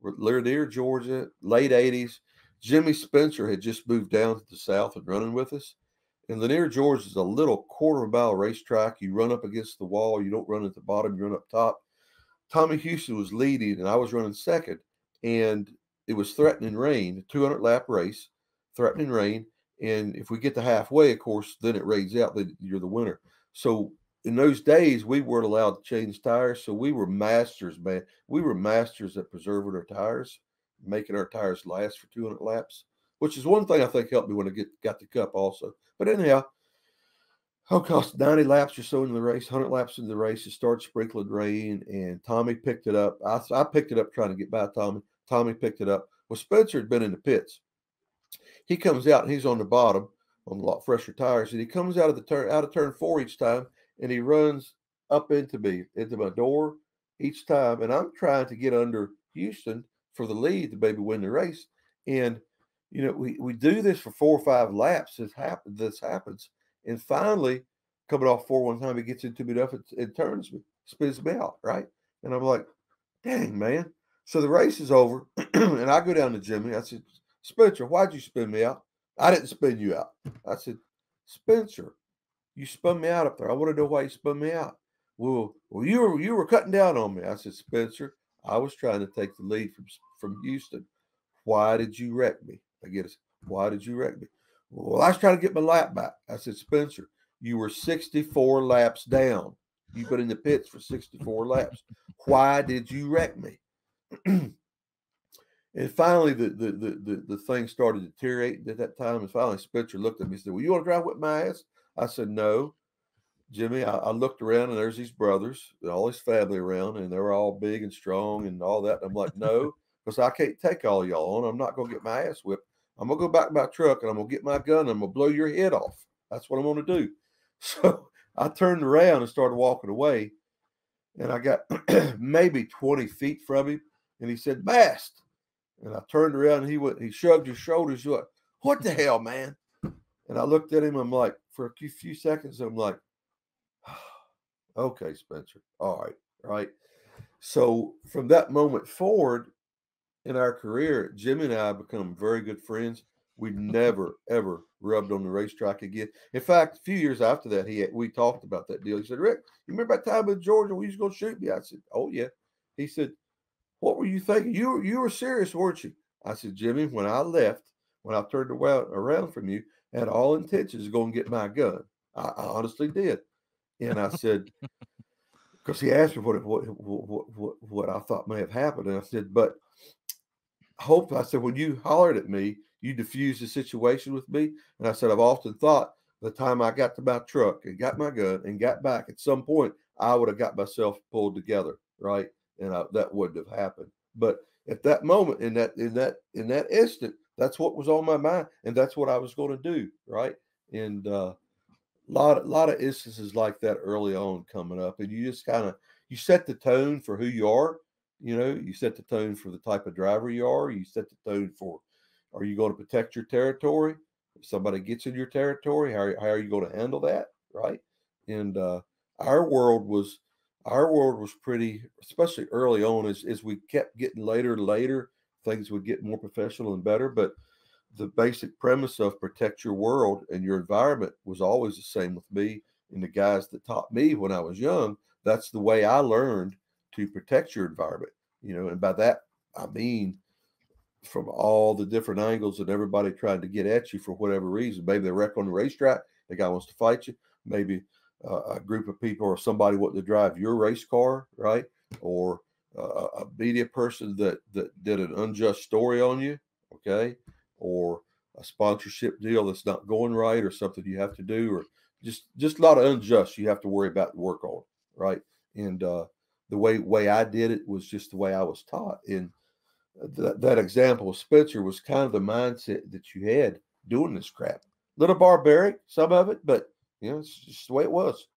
Lanier, Georgia, late 80s. Jimmy Spencer had just moved down to the South and running with us. And Lanier, Georgia is a little quarter-mile racetrack. You run up against the wall. You don't run at the bottom. You run up top. Tommy Houston was leading, and I was running second. And it was threatening rain, a 200-lap race, threatening rain. And if we get to halfway, of course, then it rains out. Then you're the winner. So in those days, we weren't allowed to change tires. So we were masters, man. We were masters at preserving our tires, making our tires last for 200 laps, which is one thing I think helped me when I got the Cup also. But anyhow, cost 90 laps or so in the race, 100 laps in the race. It started sprinkling rain, and Tommy picked it up. I picked it up trying to get by Tommy. Tommy picked it up. Well, Spencer had been in the pits. He comes out, and he's on the bottom on a lot fresher tires, and he comes out of turn 4 each time, and he runs up into my door each time. And I'm trying to get under Houston for the lead to maybe win the race. And, we do this for 4 or 5 laps. This happens. And finally, coming off 4 one time, he gets into me enough, it turns me, spins me out, right? And I'm like, dang, man. So the race is over, and I go down to Jimmy. I said, Spencer, why'd you spin me out? I didn't spin you out. I said, Spencer, you spun me out up there. I want to know why you spun me out. Well, you were cutting down on me. I said, Spencer, I was trying to take the lead from Houston. Why did you wreck me? Why did you wreck me? Well, I was trying to get my lap back. I said, Spencer, you were 64 laps down. You've been in the pits for 64 laps. Why did you wreck me? And finally, the thing started deteriorating at that time. And finally, Spencer looked at me and said, well, you want to drive with my ass? I said, no. Jimmy, I looked around, and there's these brothers and all his family around, and they were all big and strong and all that. And I'm like, no, because I can't take all y'all on. I'm not going to get my ass whipped. I'm going to go back to my truck, and I'm going to get my gun, and I'm going to blow your head off. That's what I'm going to do. So I turned around and started walking away, and I got maybe 20 feet from him, and he said, Mast. And I turned around, and he shrugged his shoulders. Like, what the hell, man? And I looked at him. I'm like, for a few seconds, I'm like, okay, Spencer. All right. So from that moment forward in our career, Jimmy and I become very good friends. We never, ever rubbed on the racetrack again. In fact, a few years after that, we talked about that deal. He said, Rick, you remember that time in Georgia when you was going to shoot me? I said, oh, yeah. He said, what were you thinking? You were serious, weren't you? I said, Jimmy, when I turned around from you, I had all intentions of going to get my gun. I honestly did. And I said, because he asked me what I thought may have happened. And I said, but I said, when you hollered at me, you diffused the situation with me. And I said, I've often thought the time I got to my truck and got my gun and got back, at some point, I would have got myself pulled together, right? And that wouldn't have happened. But at that moment, in that instant, that's what was on my mind, and that's what I was going to do, right? And lot of instances like that early on coming up, and you just you set the tone for who you are. You set the tone for the type of driver you are. You set the tone for, are you going to protect your territory? If somebody gets in your territory, how are you going to handle that, right? And our world was pretty, especially early on, as we kept getting later and later, things would get more professional and better. But the basic premise of protect your world and your environment was always the same with me and the guys that taught me when I was young. That's the way I learned to protect your environment, and by that, I mean, from all the different angles and everybody trying to get at you for whatever reason. Maybe they wreck on the racetrack, the guy wants to fight you. Maybe a group of people or somebody wanting to drive your race car, right? Or a media person that did an unjust story on you, okay? Or a sponsorship deal that's not going right, or something you have to do, or just a lot of unjust you have to worry about and work on, right? And the way I did it was just the way I was taught. And that example of Spencer was kind of the mindset that you had doing this crap. Little barbaric, some of it, but it's just the way it was.